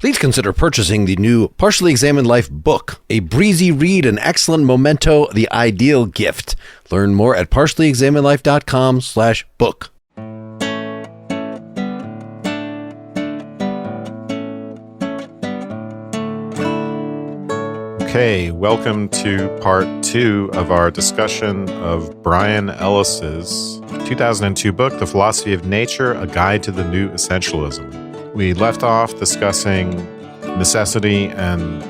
Please consider purchasing the new Partially Examined Life book, a breezy read and excellent memento, the ideal gift. Learn more at partiallyexaminedlife.com/book. Okay, welcome to part 2 of our discussion of Brian Ellis's 2002 book, The Philosophy of Nature, A Guide to the New Essentialism. We left off discussing necessity and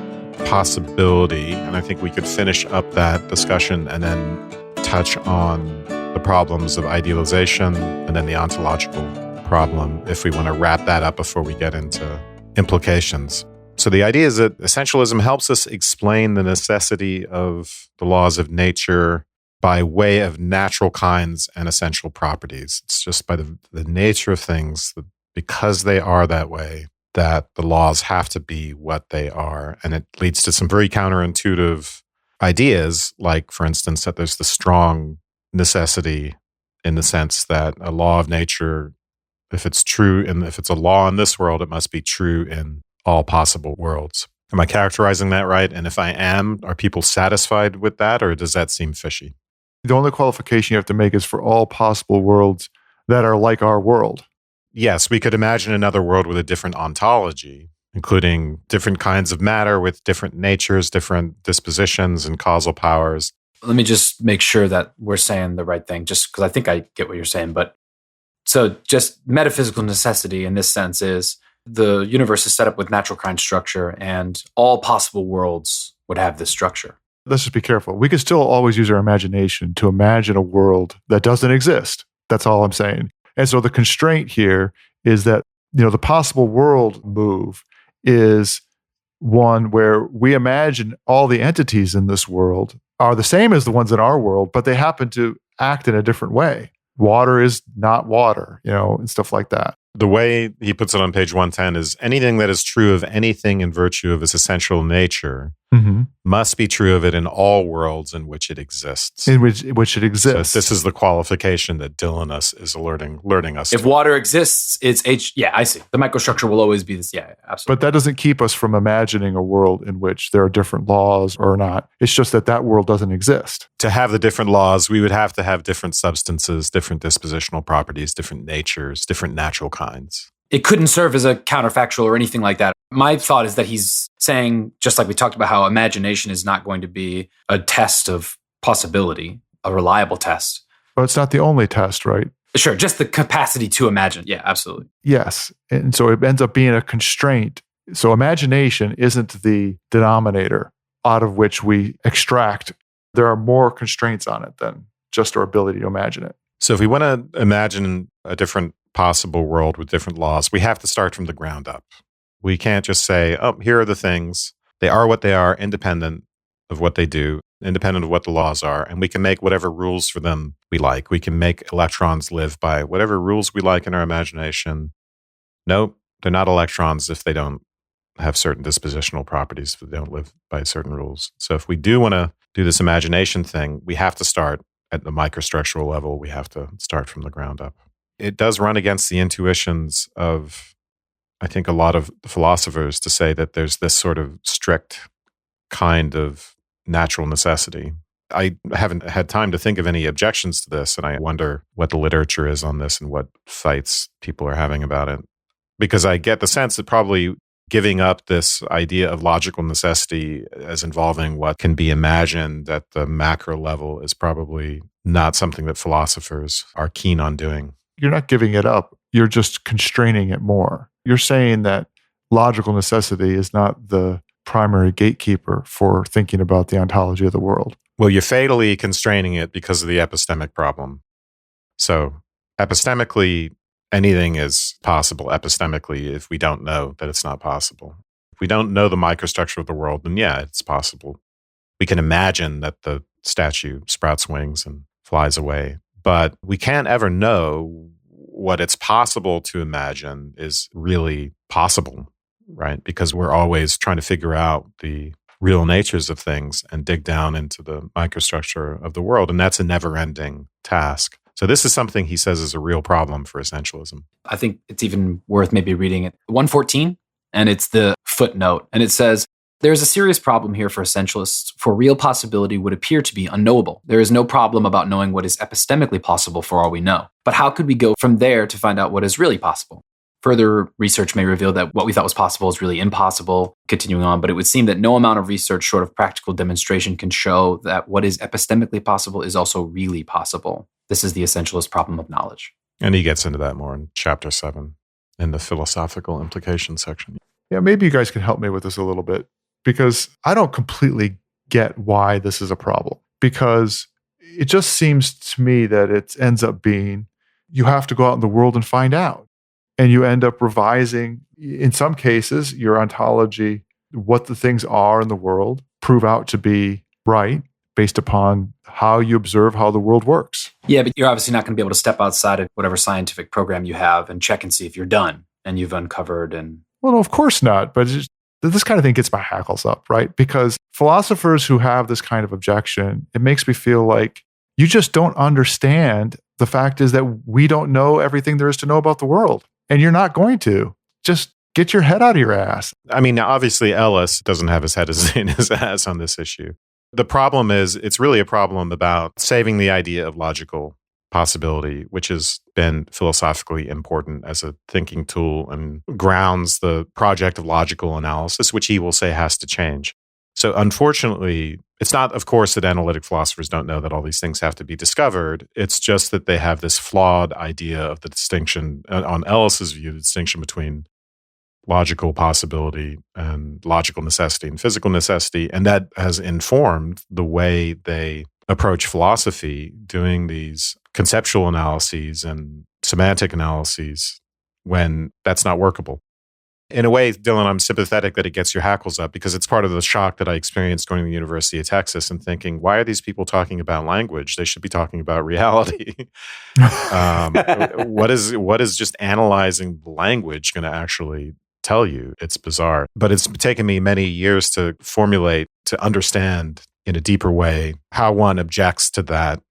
possibility, and I think we could finish up that discussion and then touch on the problems of idealization and then the ontological problem if we want to wrap that up before we get into implications. So the idea is that essentialism helps us explain the necessity of the laws of nature by way of natural kinds and essential properties. It's just by the nature of things, because they are that way, that the laws have to be what they are. And it leads to some very counterintuitive ideas, like, for instance, that there's the strong necessity in the sense that a law of nature, if it's true and if it's a law in this world, it must be true in all possible worlds. Am I characterizing that right? And if I am, are people satisfied with that, or does that seem fishy? The only qualification you have to make is for all possible worlds that are like our world. Yes, we could imagine another world with a different ontology, including different kinds of matter with different natures, different dispositions and causal powers. Let me just make sure that we're saying the right thing, just because I think I get what you're saying. But so just metaphysical necessity in this sense is the universe is set up with natural kind structure, and all possible worlds would have this structure. Let's just be careful. We can still always use our imagination to imagine a world that doesn't exist. That's all I'm saying. And so the constraint here is that, the possible world move is one where we imagine all the entities in this world are the same as the ones in our world, but they happen to act in a different way. Water is not water, and stuff like that. The way he puts it on page 110 is anything that is true of anything in virtue of its essential nature must be true of it in all worlds in which it exists. In which it exists. So this is the qualification that Dylan is learning us. If water exists, it's H. Yeah, I see. The microstructure will always be this. Yeah, absolutely. But that doesn't keep us from imagining a world in which there are different laws or not. It's just that world doesn't exist. To have the different laws, we would have to have different substances, different dispositional properties, different natures, different natural kinds. It couldn't serve as a counterfactual or anything like that. My thought is that he's saying, just like we talked about, how imagination is not going to be a test of possibility, a reliable test. But it's not the only test, right? Sure, just the capacity to imagine. Yeah, absolutely. Yes. And so it ends up being a constraint. So imagination isn't the denominator out of which we extract. There are more constraints on it than just our ability to imagine it. So if we want to imagine a different possible world with different laws, we have to start from the ground up. We can't just say, oh, here are the things. They are what they are, independent of what they do, independent of what the laws are, and we can make whatever rules for them we like. We can make electrons live by whatever rules we like in our imagination. Nope, they're not electrons if they don't have certain dispositional properties, if they don't live by certain rules. So if we do want to do this imagination thing, we have to start at the microstructural level. We have to start from the ground up. It does run against the intuitions of, I think, a lot of philosophers to say that there's this sort of strict kind of natural necessity. I haven't had time to think of any objections to this, and I wonder what the literature is on this and what fights people are having about it. Because I get the sense that probably giving up this idea of logical necessity as involving what can be imagined at the macro level is probably not something that philosophers are keen on doing. You're not giving it up. You're just constraining it more. You're saying that logical necessity is not the primary gatekeeper for thinking about the ontology of the world. Well, you're fatally constraining it because of the epistemic problem. So epistemically, anything is possible epistemically if we don't know that it's not possible. If we don't know the microstructure of the world, then yeah, it's possible. We can imagine that the statue sprouts wings and flies away, but we can't ever know what it's possible to imagine is really possible, right? Because we're always trying to figure out the real natures of things and dig down into the microstructure of the world. And that's a never-ending task. So this is something he says is a real problem for essentialism. I think it's even worth maybe reading it. 114 And it's the footnote. And it says, there is a serious problem here for essentialists, for real possibility would appear to be unknowable. There is no problem about knowing what is epistemically possible for all we know. But how could we go from there to find out what is really possible? Further research may reveal that what we thought was possible is really impossible, continuing on, but it would seem that no amount of research short of practical demonstration can show that what is epistemically possible is also really possible. This is the essentialist problem of knowledge. And he gets into that more in chapter 7 in the philosophical implications section. Yeah, maybe you guys can help me with this a little bit, because I don't completely get why this is a problem. Because it just seems to me that it ends up being, you have to go out in the world and find out. And you end up revising, in some cases, your ontology, what the things are in the world, prove out to be right based upon how you observe how the world works. Yeah, but you're obviously not going to be able to step outside of whatever scientific program you have and check and see if you're done and you've uncovered. And Well, no, of course not. But this kind of thing gets my hackles up, right? Because philosophers who have this kind of objection, it makes me feel like you just don't understand. The fact is that we don't know everything there is to know about the world. And you're not going to. Just get your head out of your ass. I mean, obviously, Ellis doesn't have his head in his ass on this issue. The problem is, it's really a problem about saving the idea of logical possibility, which has been philosophically important as a thinking tool and grounds the project of logical analysis, which he will say has to change. So unfortunately, it's not, of course, that analytic philosophers don't know that all these things have to be discovered. It's just that they have this flawed idea of the distinction, on Ellis's view, the distinction between logical possibility and logical necessity and physical necessity. And that has informed the way they approach philosophy, doing these conceptual analyses and semantic analyses when that's not workable. In a way, Dylan, I'm sympathetic that it gets your hackles up, because it's part of the shock that I experienced going to the University of Texas and thinking, why are these people talking about language? They should be talking about reality. What is just analyzing language going to actually tell you? It's bizarre. But it's taken me many years to formulate, to understand in a deeper way how one objects to that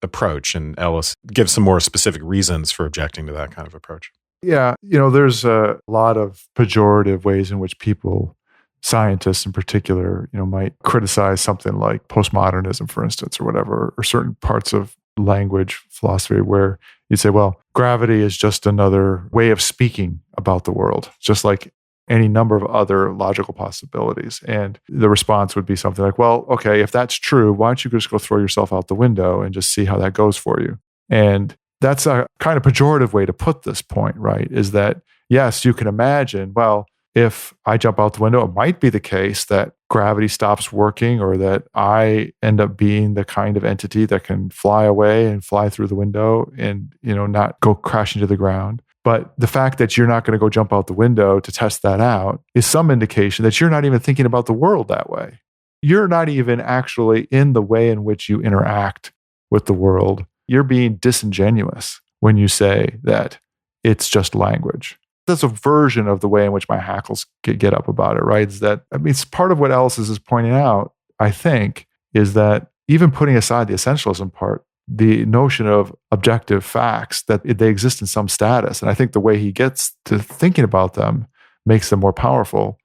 approach. And Ellis gives some more specific reasons for objecting to that kind of approach. Yeah, there's a lot of pejorative ways in which people, scientists in particular, might criticize something like postmodernism, for instance, or whatever, or certain parts of language philosophy where you'd say, well, gravity is just another way of speaking about the world, just like any number of other logical possibilities. And the response would be something like, well, okay, if that's true, why don't you just go throw yourself out the window and just see how that goes for you? And that's a kind of pejorative way to put this point, right? Is that, yes, you can imagine, well, if I jump out the window, it might be the case that gravity stops working, or that I end up being the kind of entity that can fly away and fly through the window and, not go crashing to the ground. But the fact that you're not going to go jump out the window to test that out is some indication that you're not even thinking about the world that way. You're not even actually in the way in which you interact with the world. You're being disingenuous when you say that it's just language. That's a version of the way in which my hackles get up about it, right? Is that, it's part of what Ellis is pointing out, I think, is that even putting aside the essentialism part, the notion of objective facts, that they exist in some status, and I think the way he gets to thinking about them makes them more powerful,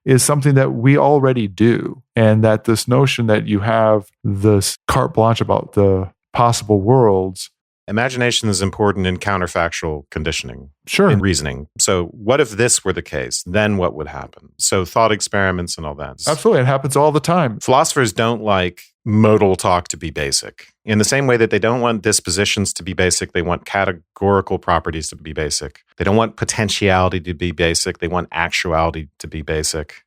is something that we already do. And that this notion that you have this carte blanche about the possible worlds. Imagination is important in counterfactual conditioning. Sure. In reasoning. So what if this were the case? Then what would happen? So thought experiments and all that. Absolutely. It happens all the time. Philosophers don't like modal talk to be basic. In the same way that they don't want dispositions to be basic, they want categorical properties to be basic. They don't want potentiality to be basic. They want actuality to be basic.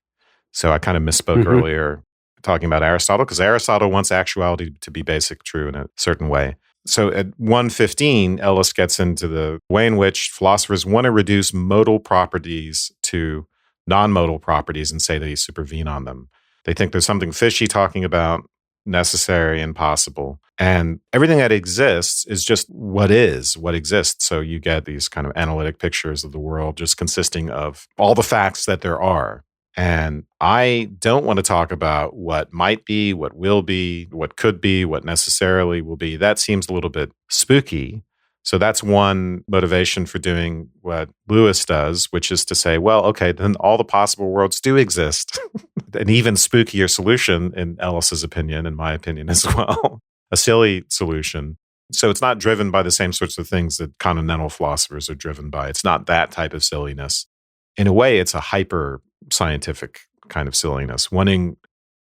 So I kind of misspoke earlier talking about Aristotle, because Aristotle wants actuality to be basic, true in a certain way. So at 115, Ellis gets into the way in which philosophers want to reduce modal properties to non-modal properties and say they supervene on them. They think there's something fishy talking about necessary and possible. And everything that exists is just what exists. So you get these kind of analytic pictures of the world just consisting of all the facts that there are. And I don't want to talk about what might be, what will be, what could be, what necessarily will be. That seems a little bit spooky. So that's one motivation for doing what Lewis does, which is to say, well, okay, then all the possible worlds do exist. An even spookier solution, in Ellis's opinion, in my opinion as well, a silly solution. So it's not driven by the same sorts of things that continental philosophers are driven by. It's not that type of silliness. In a way, it's a hyper scientific kind of silliness, wanting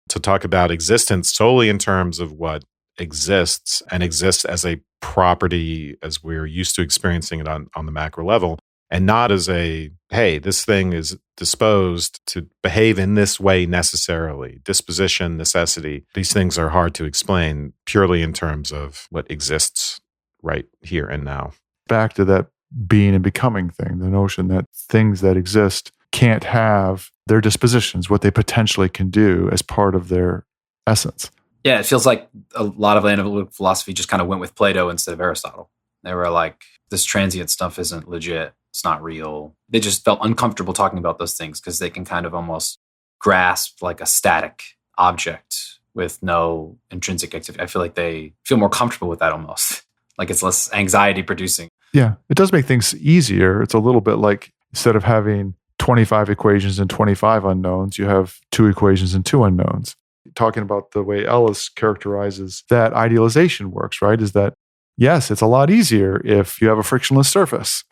to talk about existence solely in terms of what exists and exists as a property as we're used to experiencing it on the macro level, and not as a, hey, this thing is disposed to behave in this way necessarily. Disposition, necessity, these things are hard to explain purely in terms of what exists right here and now. Back to that being and becoming thing, the notion that things that exist can't have their dispositions, what they potentially can do as part of their essence. Yeah, it feels like a lot of analytic philosophy just kind of went with Plato instead of Aristotle. They were like, this transient stuff isn't legit. It's not real. They just felt uncomfortable talking about those things because they can kind of almost grasp like a static object with no intrinsic activity. I feel like they feel more comfortable with that almost. Like it's less anxiety producing. Yeah, it does make things easier. It's a little bit like instead of having 25 equations and 25 unknowns, you have 2 equations and 2 unknowns. Talking about the way Ellis characterizes that idealization works, right? Is that, yes, it's a lot easier if you have a frictionless surface,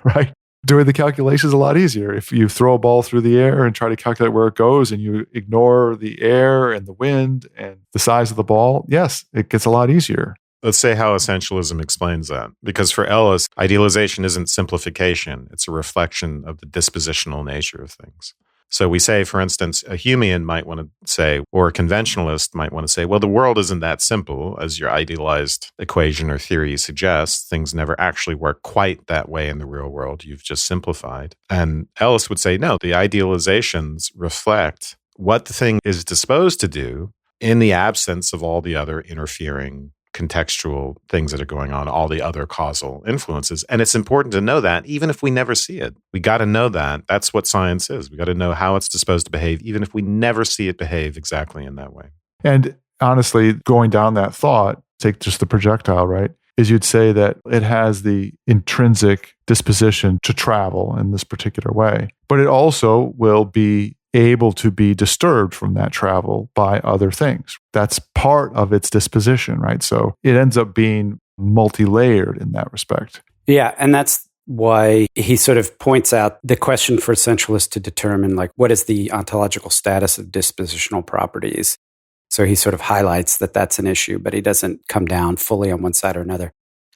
right? Doing the calculation is a lot easier. If you throw a ball through the air and try to calculate where it goes and you ignore the air and the wind and the size of the ball, yes, it gets a lot easier. Let's say how essentialism explains that. Because for Ellis, idealization isn't simplification. It's a reflection of the dispositional nature of things. So we say, for instance, a Humean might want to say, or a conventionalist might want to say, well, the world isn't that simple as your idealized equation or theory suggests. Things never actually work quite that way in the real world. You've just simplified. And Ellis would say, no, the idealizations reflect what the thing is disposed to do in the absence of all the other interfering contextual things that are going on, all the other causal influences. And it's important to know that even if we never see it. We got to know that. That's what science is. We got to know how it's disposed to behave, even if we never see it behave exactly in that way. And honestly, going down that thought, take just the projectile, right? Is you'd say that it has the intrinsic disposition to travel in this particular way, but it also will be able to be disturbed from that travel by other things. That's part of its disposition, right? So it ends up being multi-layered in that respect. Yeah, and that's why he sort of points out the question for essentialists to determine, like, what is the ontological status of dispositional properties? So he sort of highlights that that's an issue, but he doesn't come down fully on one side or another.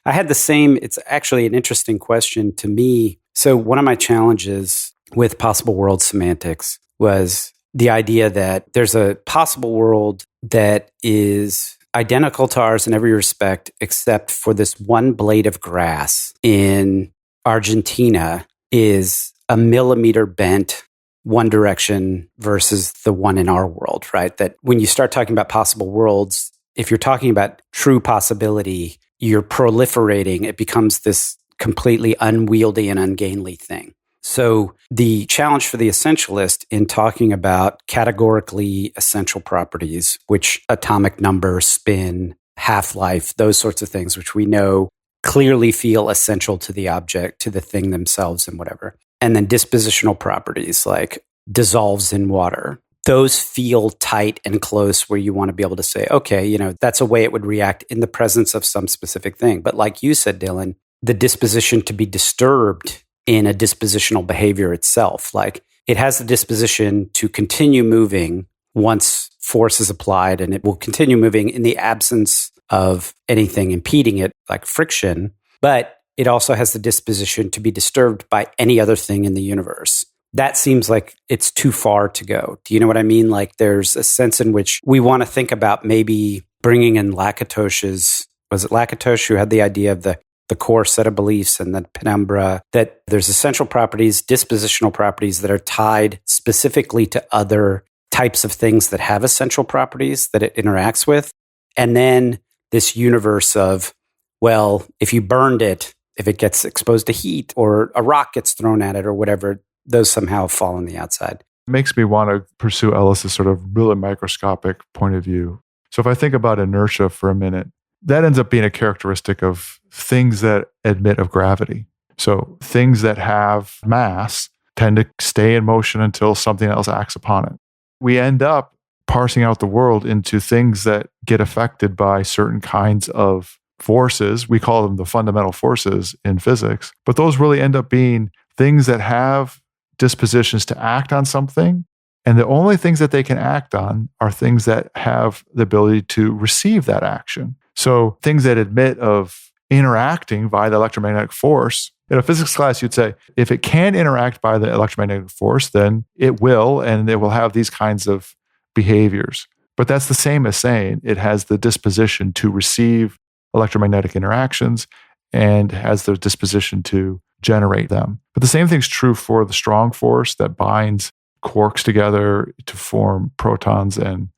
I had the same, it's actually an interesting question to me. So one of my challenges with possible world semantics was the idea that there's a possible world that is identical to ours in every respect, except for this one blade of grass in Argentina is a millimeter bent one direction versus the one in our world, right? That when you start talking about possible worlds, if you're talking about true possibility, you're proliferating. It becomes this completely unwieldy and ungainly thing. So the challenge for the essentialist in talking about categorically essential properties, which atomic number, spin, half-life, those sorts of things, which we know clearly feel essential to the object, to the thing themselves and whatever. And then dispositional properties like dissolves in water. Those feel tight and close where you want to be able to say, okay, that's a way it would react in the presence of some specific thing. But like you said, Dylan, the disposition to be disturbed in a dispositional behavior itself. Like it has the disposition to continue moving once force is applied, and it will continue moving in the absence of anything impeding it, like friction. But it also has the disposition to be disturbed by any other thing in the universe. That seems like it's too far to go. Do you know what I mean? Like there's a sense in which we want to think about maybe bringing in Lakatosh's, was it Lakatosh who had the idea of the core set of beliefs and then penumbra, that there's essential properties, dispositional properties that are tied specifically to other types of things that have essential properties that it interacts with. And then this universe of, well, if you burned it, if it gets exposed to heat or a rock gets thrown at it or whatever, those somehow fall on the outside. It makes me want to pursue Ellis's sort of really microscopic point of view. So if I think about inertia for a minute, that ends up being a characteristic of things that admit of gravity. So things that have mass tend to stay in motion until something else acts upon it. We end up parsing out the world into things that get affected by certain kinds of forces. We call them the fundamental forces in physics, but those really end up being things that have dispositions to act on something. And the only things that they can act on are things that have the ability to receive that action. So things that admit of interacting via the electromagnetic force. In a physics class, you'd say, if it can interact by the electromagnetic force, then it will, and it will have these kinds of behaviors. But that's the same as saying it has the disposition to receive electromagnetic interactions and has the disposition to generate them. But the same thing's true for the strong force that binds quarks together to form protons and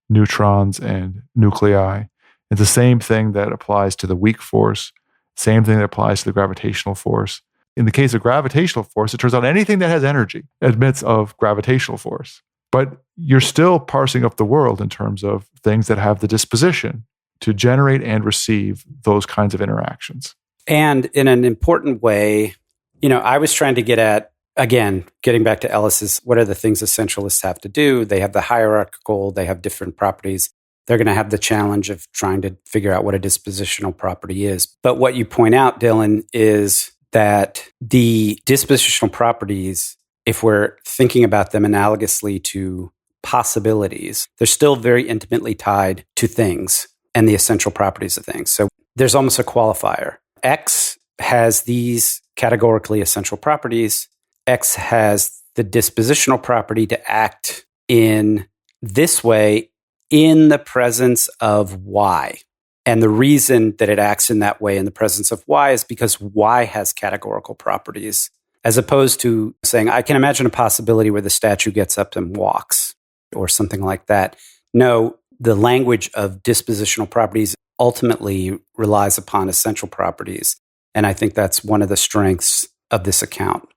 neutrons and nuclei. It's the same thing that applies to the weak force, same thing that applies to the gravitational force. In the case of gravitational force, it turns out anything that has energy admits of gravitational force. But you're still parsing up the world in terms of things that have the disposition to generate and receive those kinds of interactions. And in an important way, I was trying to get at, again, getting back to Ellis's, what are the things essentialists have to do? They have the hierarchical, they have different properties. They're going to have the challenge of trying to figure out what a dispositional property is. But what you point out, Dylan, is that the dispositional properties, if we're thinking about them analogously to possibilities, they're still very intimately tied to things and the essential properties of things. So there's almost a qualifier. X has these categorically essential properties. X has the dispositional property to act in this way in the presence of Y. And the reason that it acts in that way in the presence of Y is because Y has categorical properties, as opposed to saying, I can imagine a possibility where the statue gets up and walks or something like that. No, the language of dispositional properties ultimately relies upon essential properties. And I think that's one of the strengths of this account.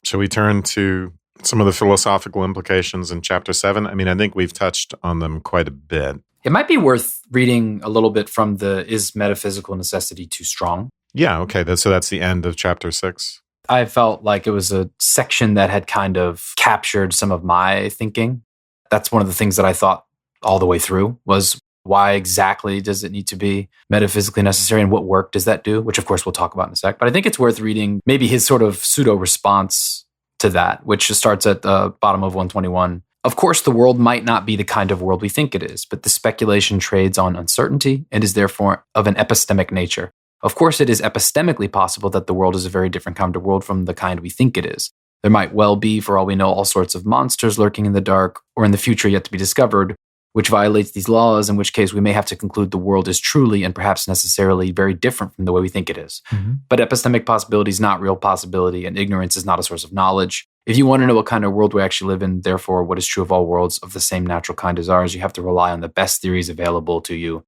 Shall we turn to some of the philosophical implications in chapter 7? I mean, I think we've touched on them quite a bit. It might be worth reading a little bit from the Is Metaphysical Necessity Too Strong? Yeah, okay. So that's the end of chapter 6. I felt like it was a section that had kind of captured some of my thinking. That's one of the things that I thought all the way through was, why exactly does it need to be metaphysically necessary and what work does that do? Which, of course, we'll talk about in a sec. But I think it's worth reading maybe his sort of pseudo-response to that, which starts at the bottom of 121. Of course, the world might not be the kind of world we think it is, but the speculation trades on uncertainty and is therefore of an epistemic nature. Of course, it is epistemically possible that the world is a very different kind of world from the kind we think it is. There might well be, for all we know, all sorts of monsters lurking in the dark or in the future yet to be discovered, which violates these laws, in which case we may have to conclude the world is truly and perhaps necessarily very different from the way we think it is. Mm-hmm. But epistemic possibility is not real possibility, and ignorance is not a source of knowledge. If you want to know what kind of world we actually live in, therefore what is true of all worlds of the same natural kind as ours, you have to rely on the best theories available to you.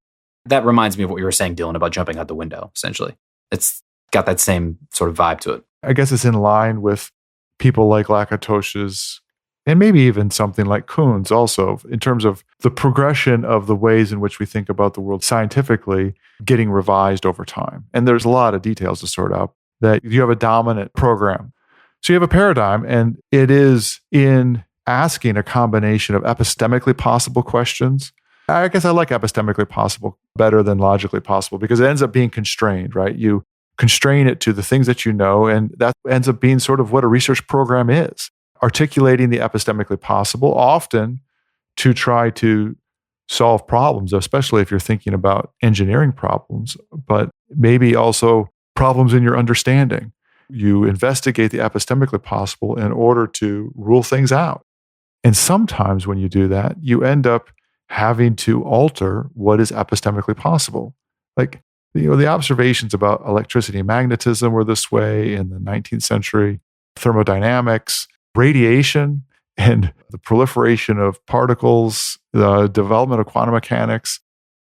That reminds me of what you were saying, Dylan, about jumping out the window, essentially. It's got that same sort of vibe to it. I guess it's in line with people like Lakatos's, and maybe even something like Kuhn's also, in terms of the progression of the ways in which we think about the world scientifically getting revised over time. And there's a lot of details to sort out, that you have a dominant program. So you have a paradigm, and it is in asking a combination of epistemically possible questions. I guess I like epistemically possible better than logically possible because it ends up being constrained, right? You constrain it to the things that you know, and that ends up being sort of what a research program is. Articulating the epistemically possible, often to try to solve problems, especially if you're thinking about engineering problems, but maybe also problems in your understanding. You investigate the epistemically possible in order to rule things out. And sometimes when you do that, you end up having to alter what is epistemically possible. Like, the observations about electricity and magnetism were this way in the 19th century, thermodynamics, radiation, and the proliferation of particles, the development of quantum mechanics.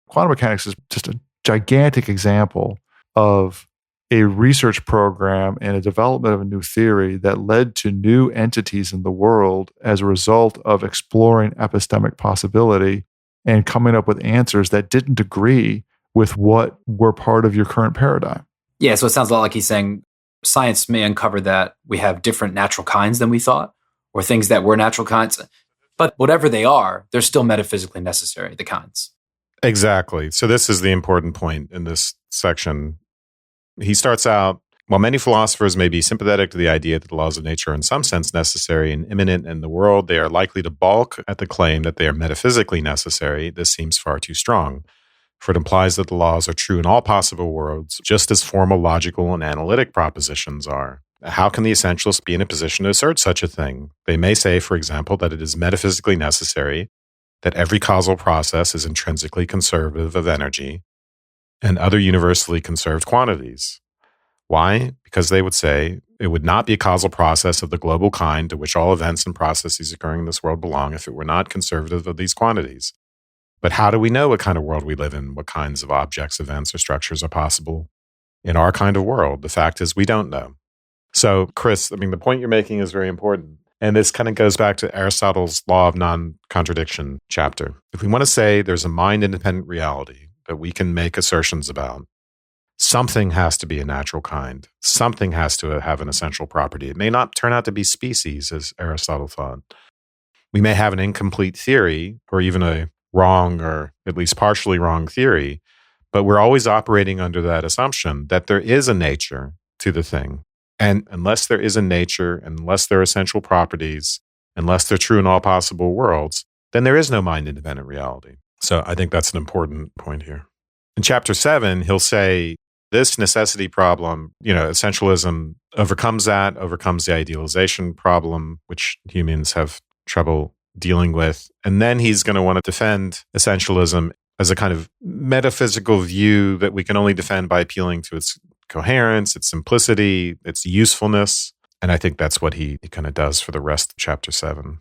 Quantum mechanics is just a gigantic example of a research program and a development of a new theory that led to new entities in the world as a result of exploring epistemic possibility and coming up with answers that didn't agree with what were part of your current paradigm. Yeah, so it sounds a lot like he's saying science may uncover that we have different natural kinds than we thought, or things that were natural kinds. But whatever they are, they're still metaphysically necessary, the kinds. Exactly. So this is the important point in this section. He starts out, while many philosophers may be sympathetic to the idea that the laws of nature are in some sense necessary and immanent in the world, they are likely to balk at the claim that they are metaphysically necessary. This seems far too strong, for it implies that the laws are true in all possible worlds, just as formal, logical, and analytic propositions are. How can the essentialists be in a position to assert such a thing? They may say, for example, that it is metaphysically necessary that every causal process is intrinsically conservative of energy and other universally conserved quantities. Why? Because they would say it would not be a causal process of the global kind to which all events and processes occurring in this world belong if it were not conservative of these quantities. But how do we know what kind of world we live in? What kinds of objects, events, or structures are possible in our kind of world? The fact is we don't know. So, Chris, the point you're making is very important. And this kind of goes back to Aristotle's law of non-contradiction chapter. If we want to say there's a mind-independent reality that we can make assertions about, something has to be a natural kind. Something has to have an essential property. It may not turn out to be species, as Aristotle thought. We may have an incomplete theory, or even a wrong or at least partially wrong theory, but we're always operating under that assumption that there is a nature to the thing. And unless there is a nature, unless there are essential properties, unless they're true in all possible worlds, then there is no mind-independent reality. So I think that's an important point here. In chapter 7, he'll say this necessity problem, essentialism overcomes the idealization problem, which humans have trouble dealing with. And then he's going to want to defend essentialism as a kind of metaphysical view that we can only defend by appealing to its coherence, its simplicity, its usefulness. And I think that's what he kind of does for the rest of chapter 7.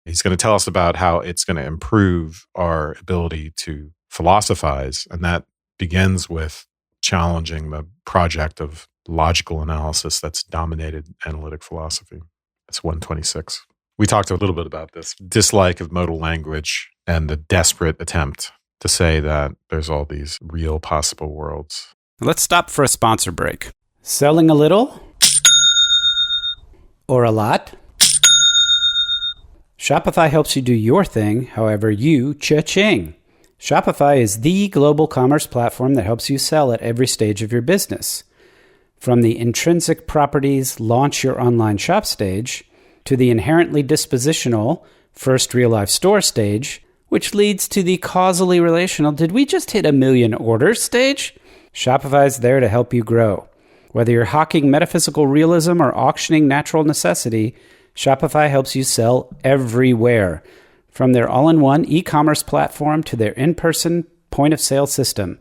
He's going to tell us about how it's going to improve our ability to philosophize. And that begins with challenging the project of logical analysis that's dominated analytic philosophy. That's 126. We talked a little bit about this dislike of modal language and the desperate attempt to say that there's all these real possible worlds. Let's stop for a sponsor break. Selling a little or a lot? Shopify helps you do your thing, however you cha-ching. Shopify is the global commerce platform that helps you sell at every stage of your business. From the intrinsic properties launch your online shop stage to the inherently dispositional first real-life store stage, which leads to the causally relational did we just hit 1 million orders stage? Shopify's there to help you grow. Whether you're hawking metaphysical realism or auctioning natural necessity, Shopify helps you sell everywhere. From their all-in-one e-commerce platform to their in-person point-of-sale system.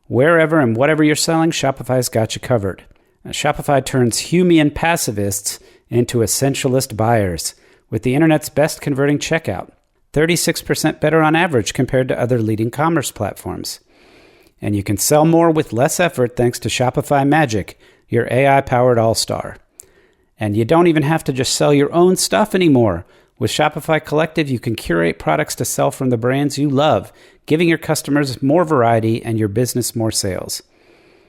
Wherever and whatever you're selling, Shopify's got you covered. Now, Shopify turns Humean passivists into essentialist buyers with the internet's best converting checkout. 36% better on average compared to other leading commerce platforms. And you can sell more with less effort thanks to Shopify Magic, your AI-powered all-star. And you don't even have to just sell your own stuff anymore. With Shopify Collective, you can curate products to sell from the brands you love, giving your customers more variety and your business more sales.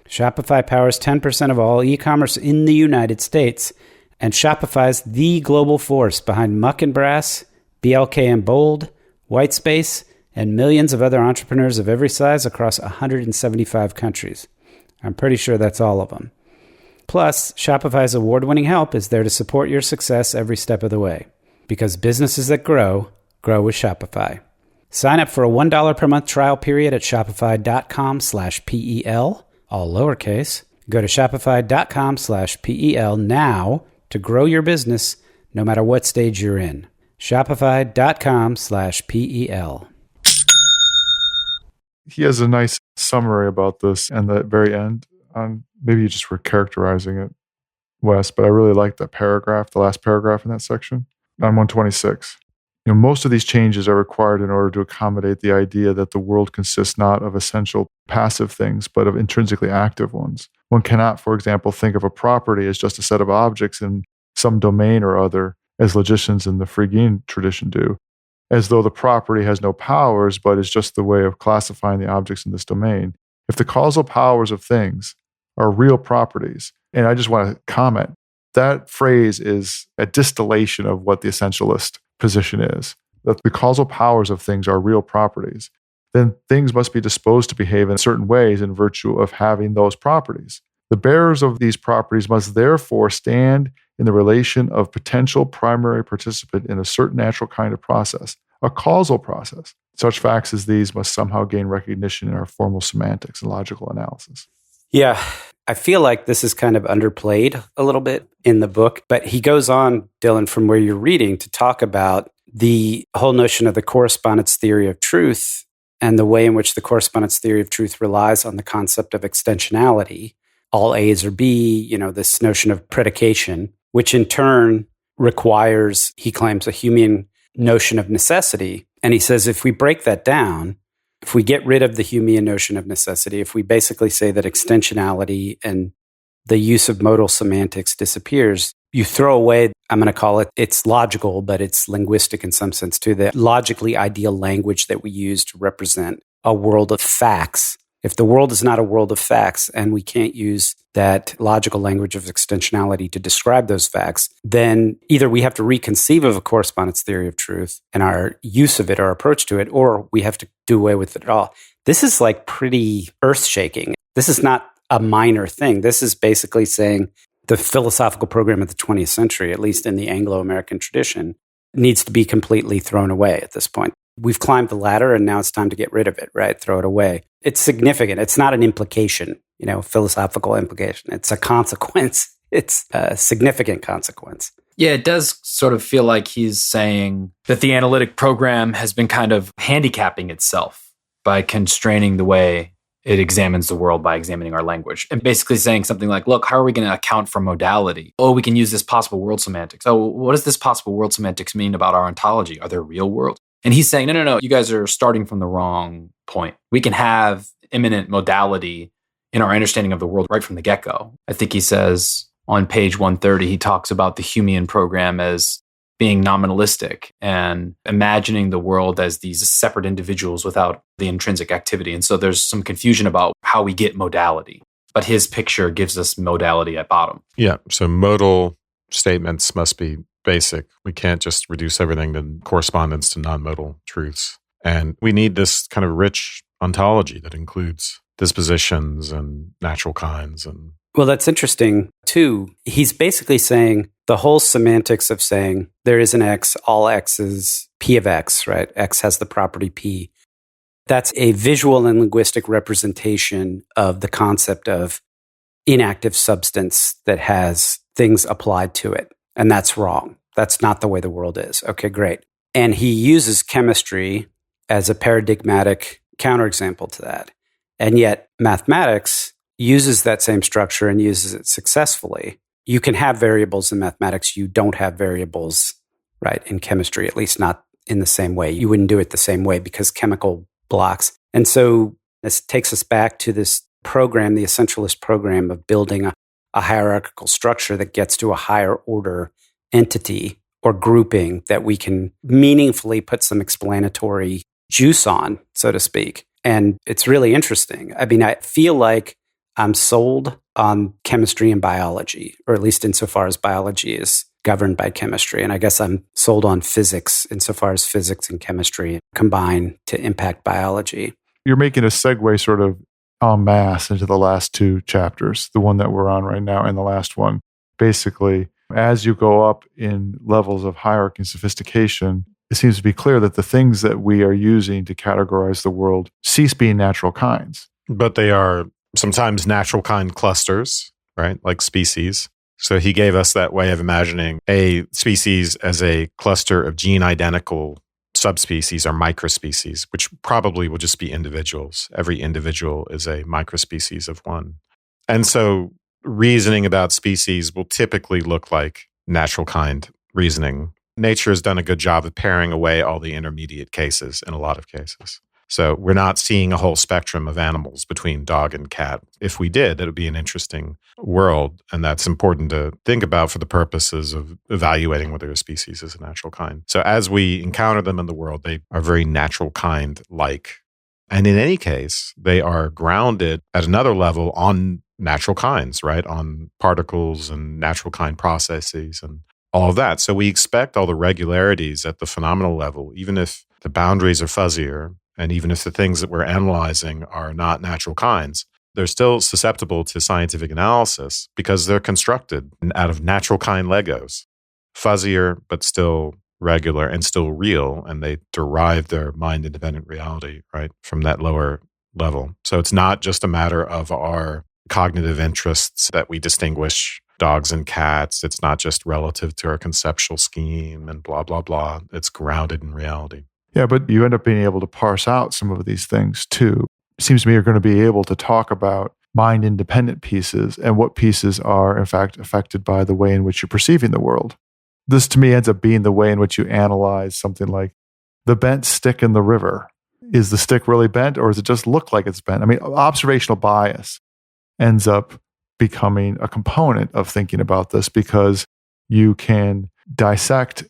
Shopify powers 10% of all e-commerce in the United States, and Shopify's the global force behind Muck and Brass, BLK and Bold, Whitespace, and millions of other entrepreneurs of every size across 175 countries. I'm pretty sure that's all of them. Plus, Shopify's award-winning help is there to support your success every step of the way. Because businesses that grow, grow with Shopify. Sign up for a $1 per month trial period at shopify.com/PEL, all lowercase. Go to shopify.com/PEL now to grow your business no matter what stage you're in. Shopify.com/PEL. He has a nice summary about this and the very end. Maybe you just were characterizing it, Wes, but I really like that paragraph, the last paragraph in that section. On 126. Most of these changes are required in order to accommodate the idea that the world consists not of essential passive things, but of intrinsically active ones. One cannot, for example, think of a property as just a set of objects in some domain or other, as logicians in the Phrygian tradition do, as though the property has no powers, but is just the way of classifying the objects in this domain. If the causal powers of things are real properties, and I just want to comment, that phrase is a distillation of what the essentialist position is, that the causal powers of things are real properties, then things must be disposed to behave in certain ways in virtue of having those properties. The bearers of these properties must therefore stand in the relation of potential primary participant in a certain natural kind of process, a causal process. Such facts as these must somehow gain recognition in our formal semantics and logical analysis. Yeah, I feel like this is kind of underplayed a little bit in the book, but he goes on, Dylan, from where you're reading to talk about the whole notion of the correspondence theory of truth and the way in which the correspondence theory of truth relies on the concept of extensionality. All A's are B, this notion of predication, which in turn requires, he claims, a Humean notion of necessity. And he says, if we break that down, if we get rid of the Humean notion of necessity, if we basically say that extensionality and the use of modal semantics disappears, you throw away, I'm going to call it, it's logical, but it's linguistic in some sense too, the logically ideal language that we use to represent a world of facts. If the world is not a world of facts and we can't use that logical language of extensionality to describe those facts, then either we have to reconceive of a correspondence theory of truth and our use of it, our approach to it, or we have to do away with it all. This is like pretty earth-shaking. This is not a minor thing. This is basically saying the philosophical program of the 20th century, at least in the Anglo-American tradition, needs to be completely thrown away at this point. We've climbed the ladder and now it's time to get rid of it, right? Throw it away. It's significant. It's not an implication, philosophical implication. It's a consequence. It's a significant consequence. Yeah, it does sort of feel like he's saying that the analytic program has been kind of handicapping itself by constraining the way it examines the world by examining our language. And basically saying something like, look, how are we going to account for modality? Oh, we can use this possible world semantics. Oh, what does this possible world semantics mean about our ontology? Are there real worlds? And he's saying, no, you guys are starting from the wrong point. We can have immanent modality in our understanding of the world right from the get-go. I think he says on page 130, he talks about the Humean program as being nominalistic and imagining the world as these separate individuals without the intrinsic activity. And so there's some confusion about how we get modality. But his picture gives us modality at bottom. Yeah, so modal statements must be basic. We can't just reduce everything to correspondence to non-modal truths. And we need this kind of rich ontology that includes dispositions and natural kinds. And well, that's interesting too. He's basically saying the whole semantics of saying there is an X, all X is P of X, right? X has the property P. That's a visual and linguistic representation of the concept of inactive substance that has things applied to it. And that's wrong. That's not the way the world is. Okay, great. And he uses chemistry as a paradigmatic counterexample to that. And yet mathematics uses that same structure and uses it successfully. You can have variables in mathematics. You don't have variables, right, in chemistry, at least not in the same way. You wouldn't do it the same way because chemical blocks. And so this takes us back to this program, the essentialist program of building a hierarchical structure that gets to a higher order entity or grouping that we can meaningfully put some explanatory juice on, so to speak. And it's really interesting. I mean, I feel like I'm sold on chemistry and biology, or at least insofar as biology is governed by chemistry. And I guess I'm sold on physics insofar as physics and chemistry combine to impact biology. You're making a segue sort of en masse into the last two chapters, the one that we're on right now and the last one. Basically, as you go up in levels of hierarchy and sophistication, it seems to be clear that the things that we are using to categorize the world cease being natural kinds. But they are sometimes natural kind clusters, right? Like species. So he gave us that way of imagining a species as a cluster of gene identical subspecies or microspecies, which probably will just be individuals. Every individual is a microspecies of one. And so reasoning about species will typically look like natural kind reasoning. Nature has done a good job of paring away all the intermediate cases in a lot of cases. So we're not seeing a whole spectrum of animals between dog and cat. If we did, it would be an interesting world. And that's important to think about for the purposes of evaluating whether a species is a natural kind. So as we encounter them in the world, they are very natural kind-like. And in any case, they are grounded at another level on natural kinds, right? On particles and natural kind processes and all of that. So we expect all the regularities at the phenomenal level, even if the boundaries are fuzzier, and even if the things that we're analyzing are not natural kinds, they're still susceptible to scientific analysis because they're constructed out of natural kind Legos, fuzzier, but still regular and still real. And they derive their mind independent reality, right, from that lower level. So it's not just a matter of our cognitive interests that we distinguish dogs and cats. It's not just relative to our conceptual scheme and blah, blah, blah. It's grounded in reality. Yeah, but you end up being able to parse out some of these things too. It seems to me you're going to be able to talk about mind-independent pieces and what pieces are, in fact, affected by the way in which you're perceiving the world. This, to me, ends up being the way in which you analyze something like the bent stick in the river. Is the stick really bent, or does it just look like it's bent? I mean, observational bias ends up becoming a component of thinking about this because you can dissect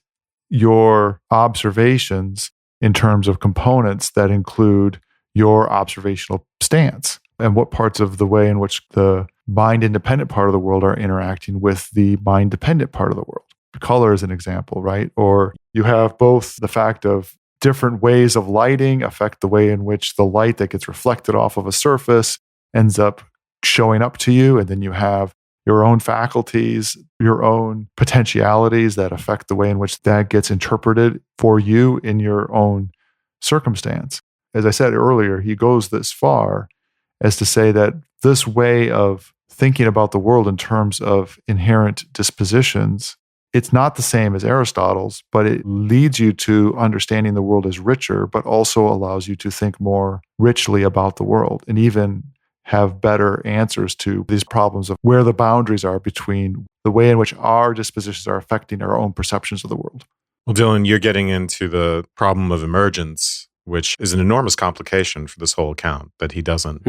your observations in terms of components that include your observational stance and what parts of the way in which the mind-independent part of the world are interacting with the mind-dependent part of the world. Color is an example, right? Or you have both the fact of different ways of lighting affect the way in which the light that gets reflected off of a surface ends up showing up to you, and then you have your own faculties, your own potentialities that affect the way in which that gets interpreted for you in your own circumstance. As I said earlier, he goes this far as to say that this way of thinking about the world in terms of inherent dispositions, it's not the same as Aristotle's, but it leads you to understanding the world as richer, but also allows you to think more richly about the world and even have better answers to these problems of where the boundaries are between the way in which our dispositions are affecting our own perceptions of the world. Well, Dylan, you're getting into the problem of emergence, which is an enormous complication for this whole account that he doesn't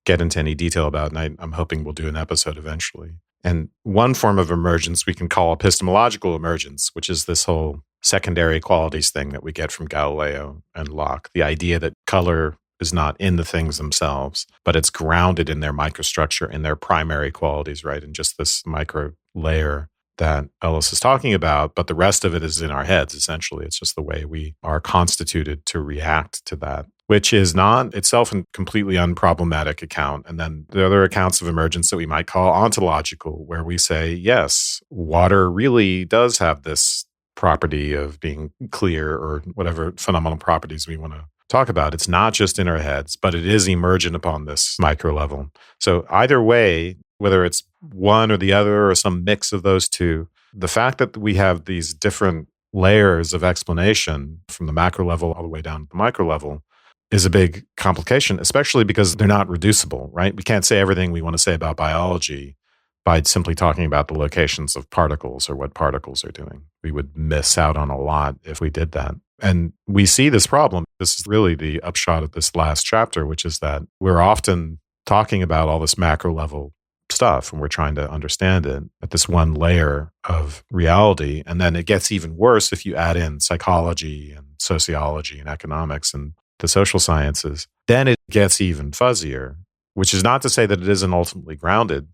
get into any detail about. And I'm hoping we'll do an episode eventually. And one form of emergence we can call epistemological emergence, which is this whole secondary qualities thing that we get from Galileo and Locke. The idea that color is not in the things themselves, but it's grounded in their microstructure, in their primary qualities, right? And just this micro layer that Ellis is talking about, but the rest of it is in our heads, essentially. It's just the way we are constituted to react to that, which is not itself a completely unproblematic account. And then the other accounts of emergence that we might call ontological, where we say, yes, water really does have this property of being clear or whatever phenomenal properties we want to talk about. It's not just in our heads, but it is emergent upon this micro level. So either way, whether it's one or the other or some mix of those two, the fact that we have these different layers of explanation from the macro level all the way down to the micro level is a big complication, especially because they're not reducible, right? We can't say everything we want to say about biology by simply talking about the locations of particles or what particles are doing. We would miss out on a lot if we did that. And we see this problem. This is really the upshot of this last chapter, which is that we're often talking about all this macro level stuff and we're trying to understand it at this one layer of reality. And then it gets even worse if you add in psychology and sociology and economics and the social sciences. Then it gets even fuzzier, which is not to say that it isn't ultimately grounded,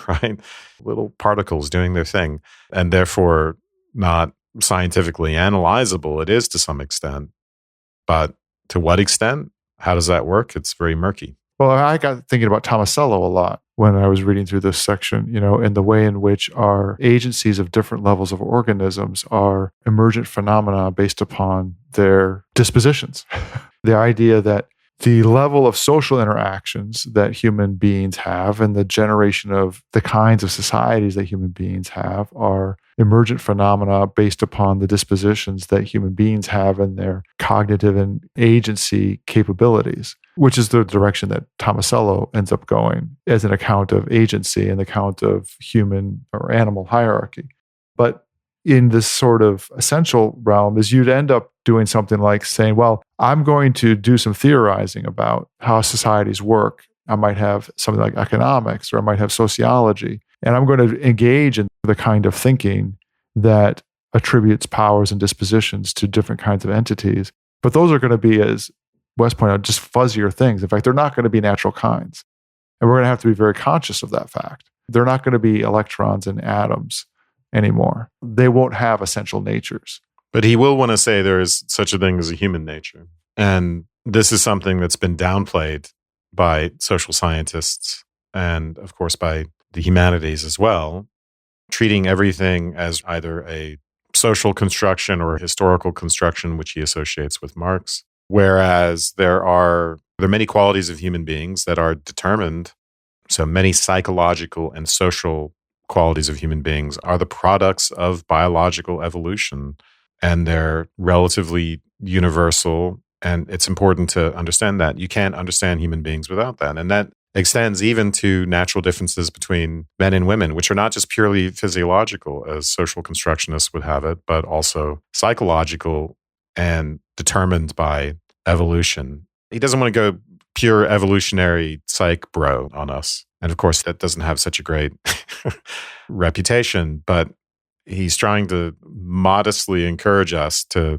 right? Little particles doing their thing and therefore not scientifically analyzable. It is to some extent, but to what extent? How does that work? It's very murky. Well, I got thinking about Tomasello a lot when I was reading through this section, and the way in which our agencies of different levels of organisms are emergent phenomena based upon their dispositions. The idea that the level of social interactions that human beings have and the generation of the kinds of societies that human beings have are emergent phenomena based upon the dispositions that human beings have and their cognitive and agency capabilities, which is the direction that Tomasello ends up going as an account of agency and the account of human or animal hierarchy. But in this sort of essential realm is you'd end up doing something like saying, well, I'm going to do some theorizing about how societies work. I might have something like economics or I might have sociology, and I'm going to engage in the kind of thinking that attributes powers and dispositions to different kinds of entities. But those are going to be as Wes pointed out, just fuzzier things. In fact, they're not going to be natural kinds. And we're going to have to be very conscious of that fact. They're not going to be electrons and atoms anymore. They won't have essential natures. But he will want to say there is such a thing as a human nature. And this is something that's been downplayed by social scientists and, of course, by the humanities as well, treating everything as either a social construction or a historical construction, which he associates with Marx. Whereas there are many qualities of human beings that are determined. So many psychological and social qualities of human beings are the products of biological evolution, and they're relatively universal. And it's important to understand that. You can't understand human beings without that. And that extends even to natural differences between men and women, which are not just purely physiological, as social constructionists would have it, but also psychological and determined by evolution. He doesn't want to go pure evolutionary psych bro on us. And of course, that doesn't have such a great reputation, but he's trying to modestly encourage us to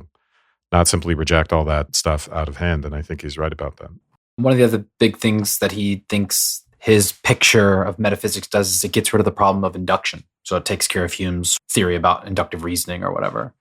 not simply reject all that stuff out of hand. And I think he's right about that. One of the other big things that he thinks his picture of metaphysics does is it gets rid of the problem of induction. So it takes care of Hume's theory about inductive reasoning or whatever,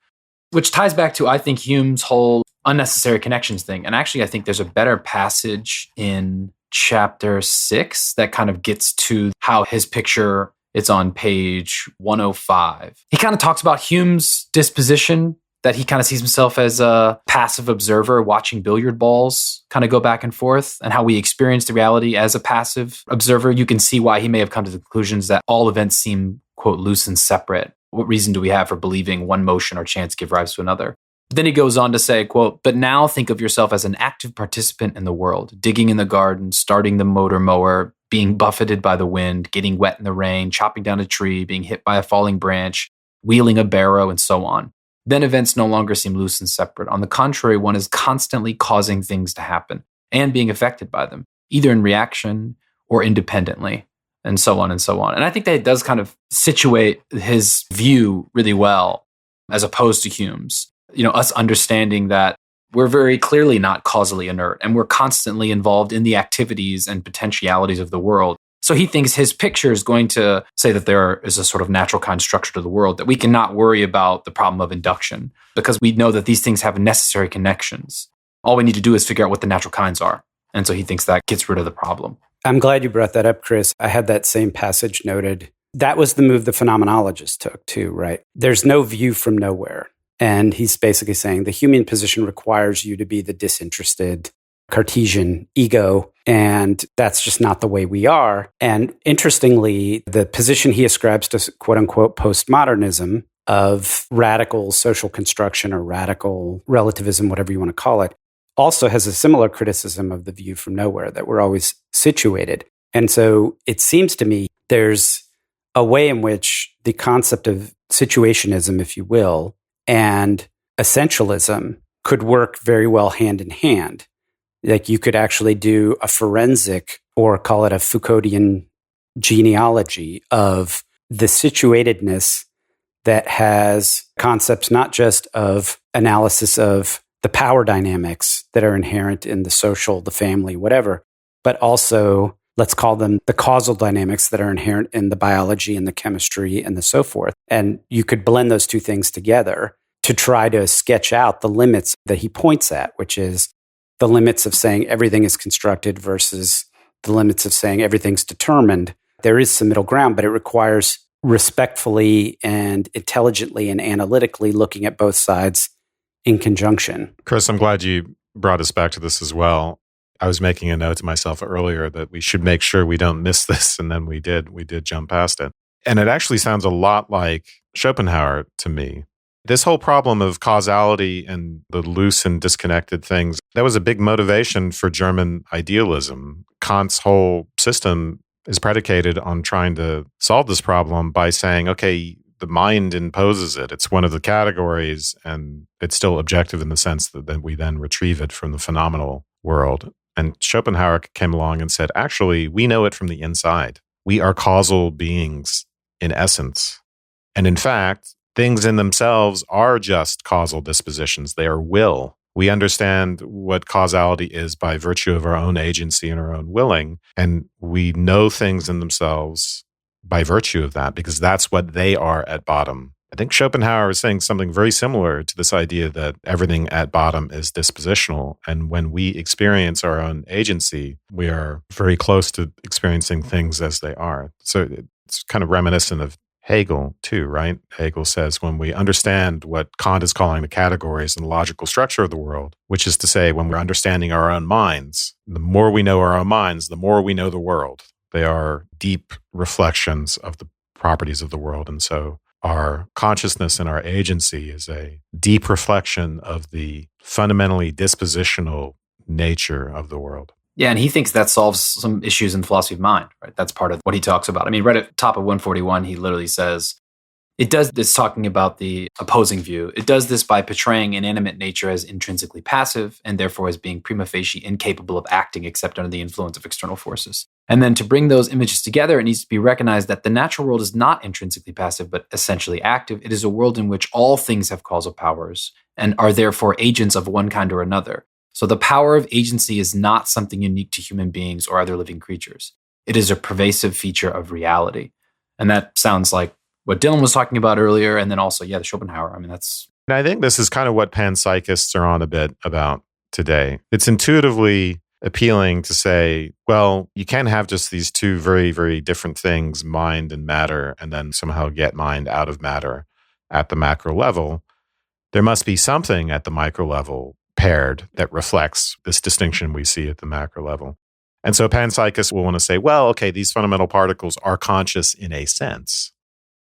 which ties back to, I think, Hume's whole unnecessary connections thing. And actually, I think there's a better passage in chapter 6 that kind of gets to how his picture, it's on page 105. He kind of talks about Hume's disposition, that he kind of sees himself as a passive observer watching billiard balls kind of go back and forth, and how we experience the reality as a passive observer. You can see why he may have come to the conclusions that all events seem, quote, loose and separate. What reason do we have for believing one motion or chance give rise to another? But then he goes on to say, quote, but now think of yourself as an active participant in the world, digging in the garden, starting the motor mower, being buffeted by the wind, getting wet in the rain, chopping down a tree, being hit by a falling branch, wheeling a barrow, and so on. Then events no longer seem loose and separate. On the contrary, one is constantly causing things to happen and being affected by them, either in reaction or independently, and so on and so on. And I think that it does kind of situate his view really well, as opposed to Hume's. You know, us understanding that we're very clearly not causally inert, and we're constantly involved in the activities and potentialities of the world. So he thinks his picture is going to say that there is a sort of natural kind structure to the world, that we cannot worry about the problem of induction because we know that these things have necessary connections. All we need to do is figure out what the natural kinds are. And so he thinks that gets rid of the problem. I'm glad you brought that up, Chris. I had that same passage noted. That was the move the phenomenologist took too, right? There's no view from nowhere. And he's basically saying the human position requires you to be the disinterested Cartesian ego, and that's just not the way we are. And interestingly, the position he ascribes to quote unquote postmodernism of radical social construction or radical relativism, whatever you want to call it, also has a similar criticism of the view from nowhere, that we're always situated. And so it seems to me there's a way in which the concept of situationism, if you will, and essentialism could work very well hand in hand. Like you could actually do a forensic, or call it a Foucauldian genealogy of the situatedness that has concepts not just of analysis of the power dynamics that are inherent in the social, the family, whatever, but also let's call them the causal dynamics that are inherent in the biology and the chemistry and the so forth. And you could blend those two things together to try to sketch out the limits that he points at, which is the limits of saying everything is constructed versus the limits of saying everything's determined. There is some middle ground, but it requires respectfully and intelligently and analytically looking at both sides in conjunction. Chris, I'm glad you brought us back to this as well. I was making a note to myself earlier that we should make sure we don't miss this, and then we did jump past it. And it actually sounds a lot like Schopenhauer to me. This whole problem of causality and the loose and disconnected things, that was a big motivation for German idealism. Kant's whole system is predicated on trying to solve this problem by saying, okay, the mind imposes it. It's one of the categories, and it's still objective in the sense that we then retrieve it from the phenomenal world. And Schopenhauer came along and said, actually, we know it from the inside. We are causal beings in essence. And in fact, things in themselves are just causal dispositions. They are will. We understand what causality is by virtue of our own agency and our own willing. And we know things in themselves by virtue of that, because that's what they are at bottom. I think Schopenhauer is saying something very similar to this idea that everything at bottom is dispositional. And when we experience our own agency, we are very close to experiencing things as they are. So it's kind of reminiscent of Hegel too, right? Hegel says when we understand what Kant is calling the categories and the logical structure of the world, which is to say when we're understanding our own minds, the more we know our own minds, the more we know the world. They are deep reflections of the properties of the world. And so our consciousness and our agency is a deep reflection of the fundamentally dispositional nature of the world. Yeah, and he thinks that solves some issues in philosophy of mind, right? That's part of what he talks about. I mean, right at the top of 141, he literally says, it does this, talking about the opposing view. It does this by portraying inanimate nature as intrinsically passive and therefore as being prima facie incapable of acting except under the influence of external forces. And then to bring those images together, it needs to be recognized that the natural world is not intrinsically passive, but essentially active. It is a world in which all things have causal powers and are therefore agents of one kind or another. So the power of agency is not something unique to human beings or other living creatures. It is a pervasive feature of reality. And that sounds like what Dylan was talking about earlier. And then also, the Schopenhauer. I mean, that's... And I think this is kind of what panpsychists are on a bit about today. It's intuitively appealing to say, well, you can't have just these two very, very different things, mind and matter, and then somehow get mind out of matter at the macro level. There must be something at the micro level paired that reflects this distinction we see at the macro level. And so panpsychists will want to say, well, okay, these fundamental particles are conscious in a sense.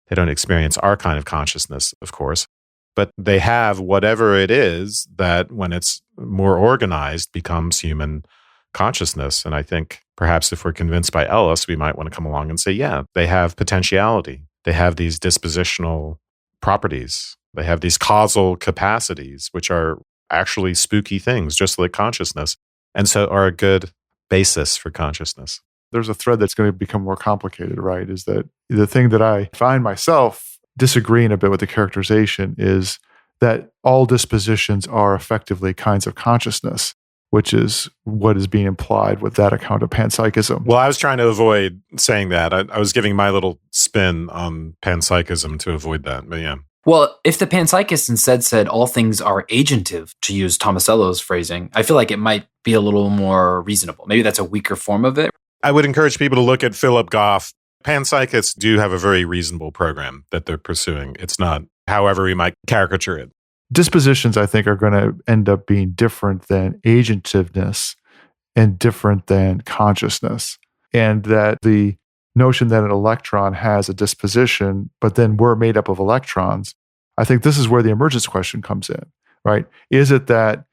They don't experience our kind of consciousness, of course, but they have whatever it is that when it's more organized becomes human consciousness. And I think perhaps if we're convinced by Ellis, we might want to come along and say, yeah, they have potentiality. They have these dispositional properties. They have these causal capacities, which are actually spooky things, just like consciousness, and so are a good basis for consciousness. There's a thread that's going to become more complicated, right? Is that the thing that I find myself disagreeing a bit with the characterization is that all dispositions are effectively kinds of consciousness, which is what is being implied with that account of panpsychism. Well, I was trying to avoid saying that. I was giving my little spin on panpsychism to avoid that, but yeah. Well, if the panpsychist instead said all things are agentive, to use Tomasello's phrasing, I feel like it might be a little more reasonable. Maybe that's a weaker form of it. I would encourage people to look at Philip Goff. Panpsychists do have a very reasonable program that they're pursuing. It's not however we might caricature it. Dispositions, I think, are going to end up being different than agentiveness and different than consciousness. And that the notion that an electron has a disposition, but then we're made up of electrons, I think this is where the emergence question comes in, right? Is it that,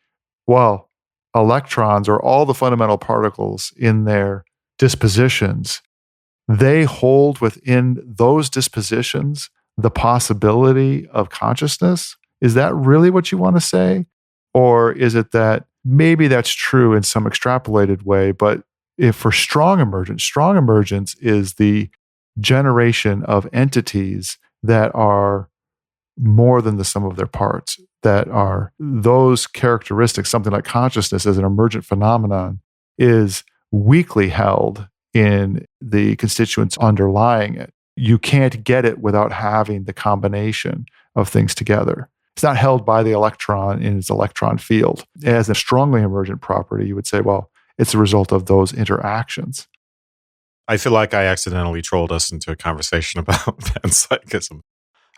well, electrons or all the fundamental particles in their dispositions, they hold within those dispositions the possibility of consciousness? Is that really what you want to say? Or is it that maybe that's true in some extrapolated way, but if for strong emergence is the generation of entities that are more than the sum of their parts, that are those characteristics, something like consciousness as an emergent phenomenon, is weakly held in the constituents underlying it. You can't get it without having the combination of things together. It's not held by the electron in its electron field. As a strongly emergent property, you would say, well, it's a result of those interactions. I feel like I accidentally trolled us into a conversation about panpsychism.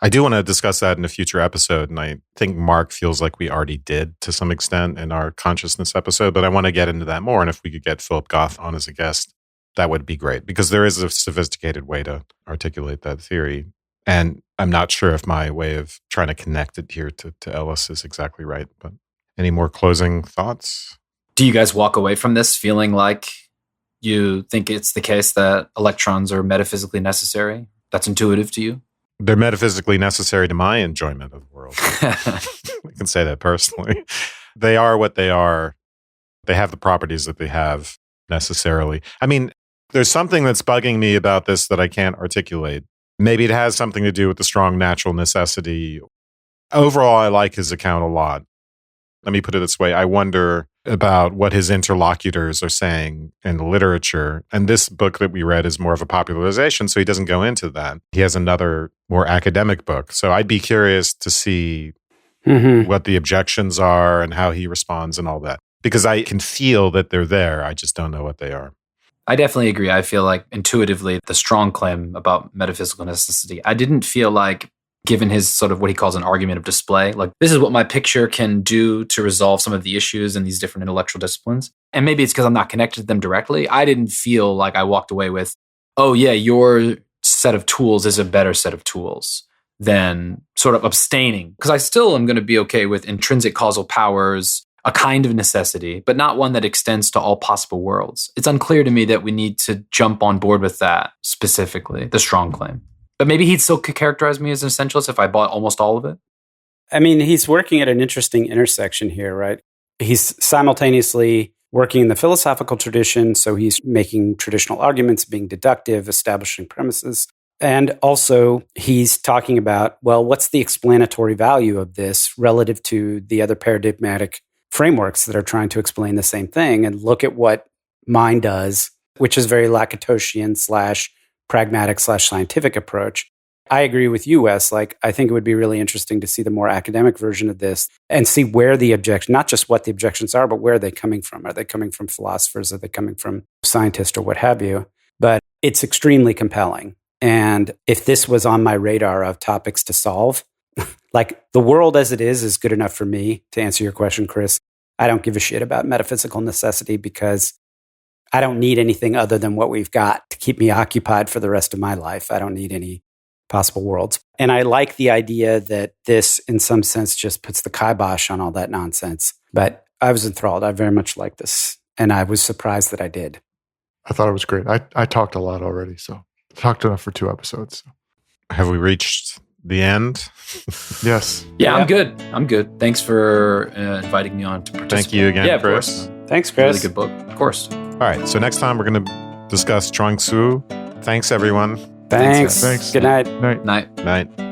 I do want to discuss that in a future episode, and I think Mark feels like we already did to some extent in our consciousness episode, but I want to get into that more, and if we could get Philip Goff on as a guest, that would be great, because there is a sophisticated way to articulate that theory, and I'm not sure if my way of trying to connect it here to Ellis is exactly right, but any more closing thoughts? Do you guys walk away from this feeling like you think it's the case that electrons are metaphysically necessary? That's intuitive to you? They're metaphysically necessary to my enjoyment of the world. I can say that personally. They are what they are. They have the properties that they have necessarily. I mean, there's something that's bugging me about this that I can't articulate. Maybe it has something to do with the strong natural necessity. Overall, I like his account a lot. Let me put it this way. I wonder about what his interlocutors are saying in the literature. And this book that we read is more of a popularization, so he doesn't go into that. He has another more academic book. So I'd be curious to see what the objections are and how he responds and all that. Because I can feel that they're there. I just don't know what they are. I definitely agree. I feel like intuitively the strong claim about metaphysical necessity, I didn't feel like, given his sort of what he calls an argument of display, like this is what my picture can do to resolve some of the issues in these different intellectual disciplines. And maybe it's because I'm not connected to them directly. I didn't feel like I walked away with, oh yeah, your set of tools is a better set of tools than sort of abstaining. Because I still am going to be okay with intrinsic causal powers, a kind of necessity, but not one that extends to all possible worlds. It's unclear to me that we need to jump on board with that specifically, the strong claim. But maybe he'd still characterize me as an essentialist if I bought almost all of it. I mean, he's working at an interesting intersection here, right? He's simultaneously working in the philosophical tradition, so he's making traditional arguments, being deductive, establishing premises. And also, he's talking about, well, what's the explanatory value of this relative to the other paradigmatic frameworks that are trying to explain the same thing? And look at what mine does, which is very Lakatosian / pragmatic / scientific approach. I agree with you, Wes. Like, I think it would be really interesting to see the more academic version of this and see where the objection, not just what the objections are, but where are they coming from? Are they coming from philosophers? Are they coming from scientists or what have you? But it's extremely compelling. And if this was on my radar of topics to solve, like the world as it is good enough for me, to answer your question, Chris. I don't give a shit about metaphysical necessity because I don't need anything other than what we've got to keep me occupied for the rest of my life. I don't need any possible worlds. And I like the idea that this, in some sense, just puts the kibosh on all that nonsense. But I was enthralled. I very much like this. And I was surprised that I did. I thought it was great. I talked a lot already, so I talked enough for 2 episodes. Have we reached the end? Yes. Yeah, I'm good. I'm good. Thanks for inviting me on to participate. Thank you again, yeah, Chris. Thanks, Chris. Really good book. Of course. All right. So next time we're going to discuss Chuang Tzu. Thanks, everyone. Thanks. Thanks. Good night. Night. Night. Night.